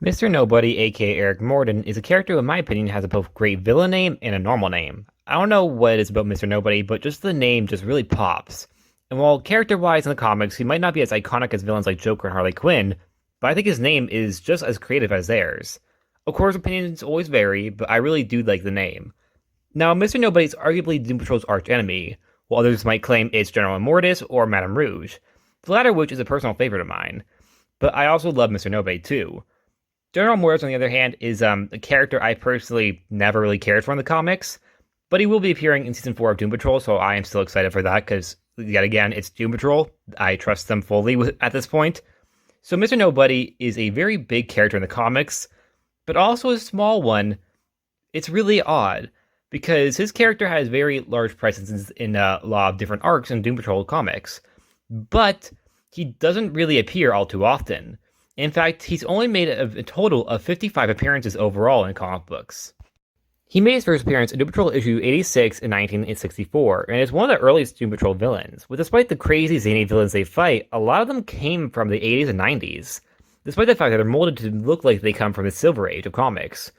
Mr. Nobody, aka Eric Morden, is a character who, in my opinion, has a both great villain name and a normal name. I don't know what it is about Mr. Nobody, but just the name just really pops. And while character-wise in the comics, he might not be as iconic as villains like Joker and Harley Quinn, but I think his name is just as creative as theirs. Of course, opinions always vary, but I really do like the name. Now, Mr. Nobody is arguably Doom Patrol's archenemy, while others might claim it's General Immortus or Madame Rouge, the latter of which is a personal favorite of mine. But I also love Mr. Nobody too. General Immortus, on the other hand, is a character I personally never really cared for in the comics, but he will be appearing in Season 4 of Doom Patrol, so I am still excited for that, because, yet again, it's Doom Patrol. I trust them fully at this point. So Mr. Nobody is a very big character in the comics, but also a small one. It's really odd, because his character has very large presence in a lot of different arcs in Doom Patrol comics, but he doesn't really appear all too often. In fact, he's only made a total of 55 appearances overall in comic books. He made his first appearance in Doom Patrol issue 86 in 1964, and is one of the earliest Doom Patrol villains. But despite the crazy zany villains they fight, a lot of them came from the 80s and 90s, despite the fact that they're molded to look like they come from the Silver Age of comics.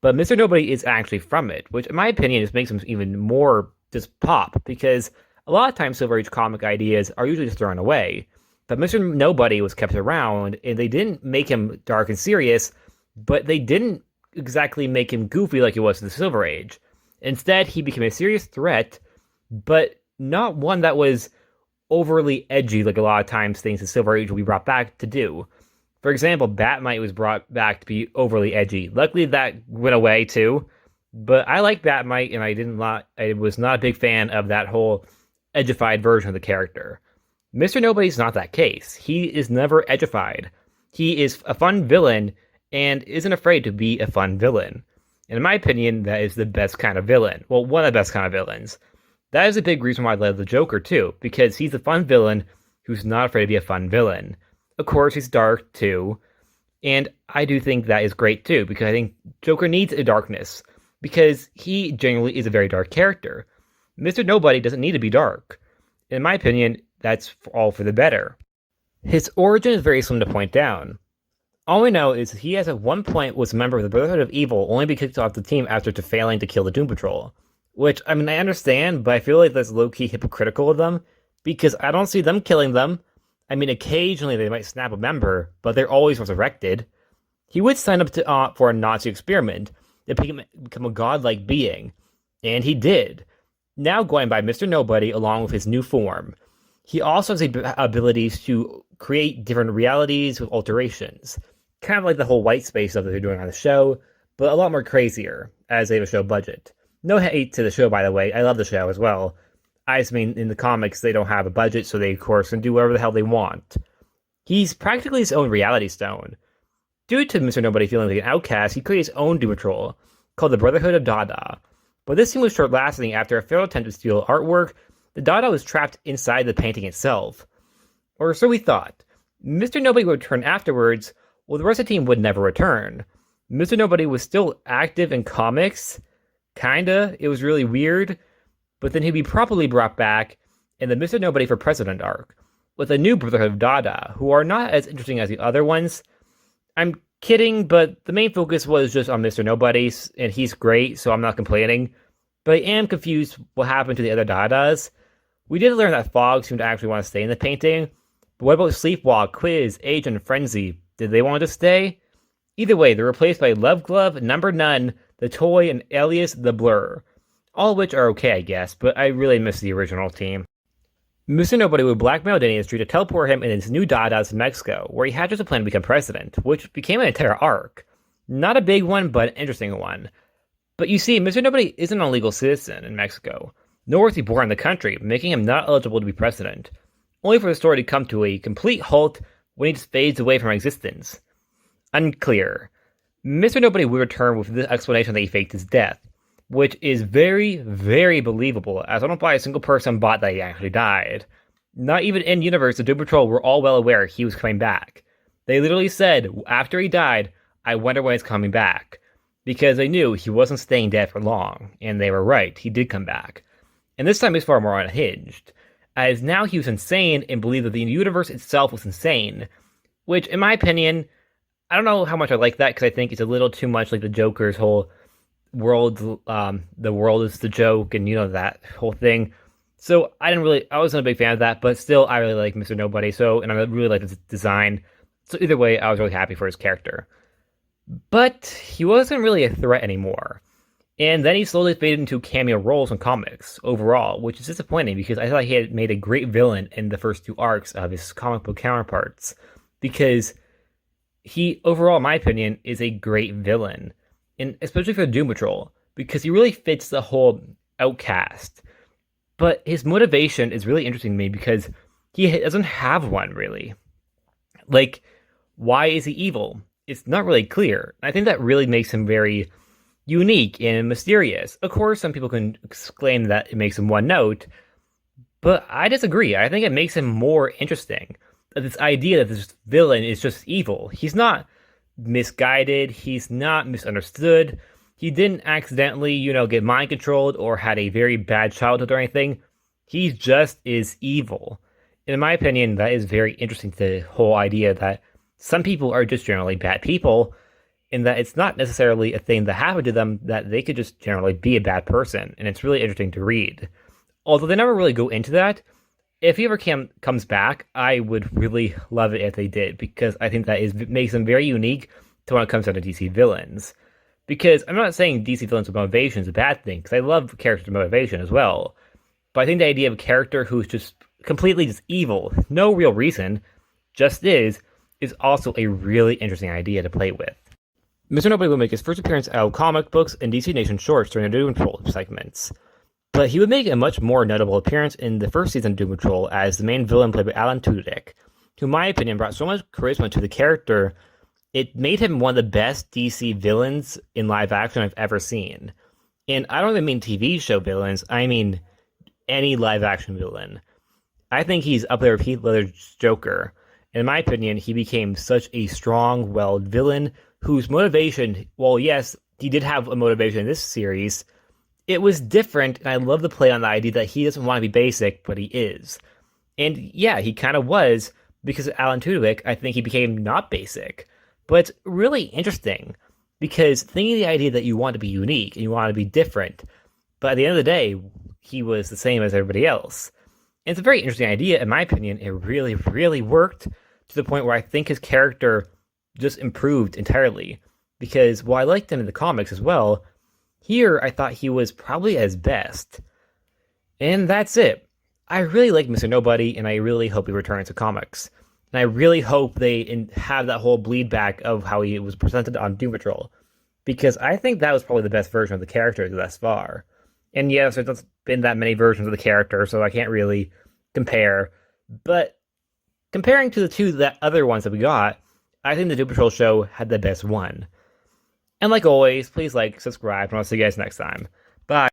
But Mr. Nobody is actually from it, which in my opinion just makes him even more just pop, because a lot of times Silver Age comic ideas are usually just thrown away. But Mr. Nobody was kept around, and they didn't make him dark and serious, but they didn't exactly make him goofy like he was in the Silver Age. Instead, he became a serious threat, but not one that was overly edgy like a lot of times things in Silver Age will be brought back to do. For example, Batmite was brought back to be overly edgy. Luckily, that went away too. But I like Batmite, and I was not a big fan of that whole edgified version of the character. Mr. Nobody's not that case. He is never edgified. He is a fun villain and isn't afraid to be a fun villain. And in my opinion, that is the best kind of villain. Well, one of the best kind of villains. That is a big reason why I love the Joker too, because he's a fun villain who's not afraid to be a fun villain. Of course, he's dark too, and I do think that is great too, because I think Joker needs a darkness, because he genuinely is a very dark character. Mr. Nobody doesn't need to be dark. In my opinion, that's all for the better. His origin is very slim to point down. All we know is he at one point was a member of the Brotherhood of Evil, only to be kicked off the team after failing to kill the Doom Patrol. Which, I mean, I understand, but I feel like that's low-key hypocritical of them, because I don't see them killing them. I mean, occasionally they might snap a member, but they're always resurrected. He would sign up for a Nazi experiment to become a godlike being, and he did. Now going by Mr. Nobody along with his new form. He also has the abilities to create different realities with alterations. Kind of like the whole white space stuff that they're doing on the show, but a lot more crazier, as they have a show budget. No hate to the show, by the way. I love the show as well. I just mean, in the comics, they don't have a budget, so they, of course, can do whatever the hell they want. He's practically his own reality stone. Due to Mr. Nobody feeling like an outcast, he created his own Doom Patrol, called the Brotherhood of Dada. But this team was short-lasting. After a failed attempt to steal artwork, the Dada was trapped inside the painting itself. Or so we thought. Mr. Nobody would return afterwards, while the rest of the team would never return. Mr. Nobody was still active in comics. Kinda. It was really weird. But then he'd be properly brought back in the Mr. Nobody for President arc, with a new Brotherhood of Dada, who are not as interesting as the other ones. I'm kidding, but the main focus was just on Mr. Nobody, and he's great, so I'm not complaining. But I am confused what happened to the other Dadas. We did learn that Fog seemed to actually want to stay in the painting, but what about Sleepwalk, Quiz, Age, and Frenzy? Did they want to stay? Either way, they're replaced by Love Glove, Number None, The Toy, and Alias the Blur. All of which are okay, I guess, but I really miss the original team. Mr. Nobody would blackmail Danny Street to teleport him in his new Dadas to Mexico, where he hatches a plan to become president, which became an entire arc. Not a big one, but an interesting one. But you see, Mr. Nobody isn't a legal citizen in Mexico, nor was he born in the country, making him not eligible to be president, only for the story to come to a complete halt when he just fades away from existence. Unclear. Mr. Nobody would return with this explanation that he faked his death, which is very, very believable, as I don't buy a single person bought that he actually died. Not even in universe, the Doom Patrol were all well aware he was coming back. They literally said, after he died, I wonder when he's coming back. Because they knew he wasn't staying dead for long, and they were right, he did come back. And this time he's far more unhinged, as now he was insane and believed that the universe itself was insane, which, in my opinion, I don't know how much I like that because I think it's a little too much like the Joker's whole world. The world is the joke, and that whole thing. So I wasn't a big fan of that, but still, I really like Mr. Nobody. So, and I really like his design. So either way, I was really happy for his character. But he wasn't really a threat anymore. And then he slowly faded into cameo roles in comics overall, which is disappointing because I thought he had made a great villain in the first two arcs of his comic book counterparts. Because he, overall, in my opinion, is a great villain. And especially for Doom Patrol, because he really fits the whole outcast. But his motivation is really interesting to me because he doesn't have one, really. Like, why is he evil? It's not really clear. I think that really makes him very unique and mysterious. Of course, some people can claim that it makes him one note, but I disagree. I think it makes him more interesting. This idea that this villain is just evil. He's not misguided. He's not misunderstood. He didn't accidentally, get mind controlled or had a very bad childhood or anything. He just is evil. And in my opinion, that is very interesting to the whole idea that some people are just generally bad people, and that it's not necessarily a thing that happened to them, that they could just generally be a bad person. And it's really interesting to read. Although they never really go into that, if he ever comes back, I would really love it if they did, because I think that makes them very unique to when it comes down to DC villains. Because I'm not saying DC villains with motivation is a bad thing, because I love characters with motivation as well. But I think the idea of a character who's just completely just evil, no real reason, just is also a really interesting idea to play with. Mr. Nobody will make his first appearance out of comic books and DC Nation shorts during the Doom Patrol segments. But he would make a much more notable appearance in the first season of Doom Patrol as the main villain played by Alan Tudyk, who in my opinion brought so much charisma to the character, it made him one of the best DC villains in live action I've ever seen. And I don't even mean TV show villains, I mean any live action villain. I think he's up there with Heath Ledger's Joker. In my opinion, he became such a strong-willed villain whose motivation, well, yes, he did have a motivation in this series. It was different, and I love the play on the idea that he doesn't want to be basic, but he is. And yeah, he kind of was, because of Alan Tudyk, I think he became not basic. But it's really interesting, because thinking the idea that you want to be unique, and you want to be different, but at the end of the day, he was the same as everybody else. And it's a very interesting idea, in my opinion. It really, really worked to the point where I think his character just improved entirely. Because while I liked him in the comics as well, here I thought he was probably at his best. And that's it. I really like Mr. Nobody, and I really hope he returns to comics. And I really hope they have that whole bleed back of how he was presented on Doom Patrol. Because I think that was probably the best version of the character thus far. And yes, there's not been that many versions of the character, so I can't really compare. But comparing to the other ones that we got, I think the Doom Patrol show had the best one. And like always, please like, subscribe, and I'll see you guys next time. Bye.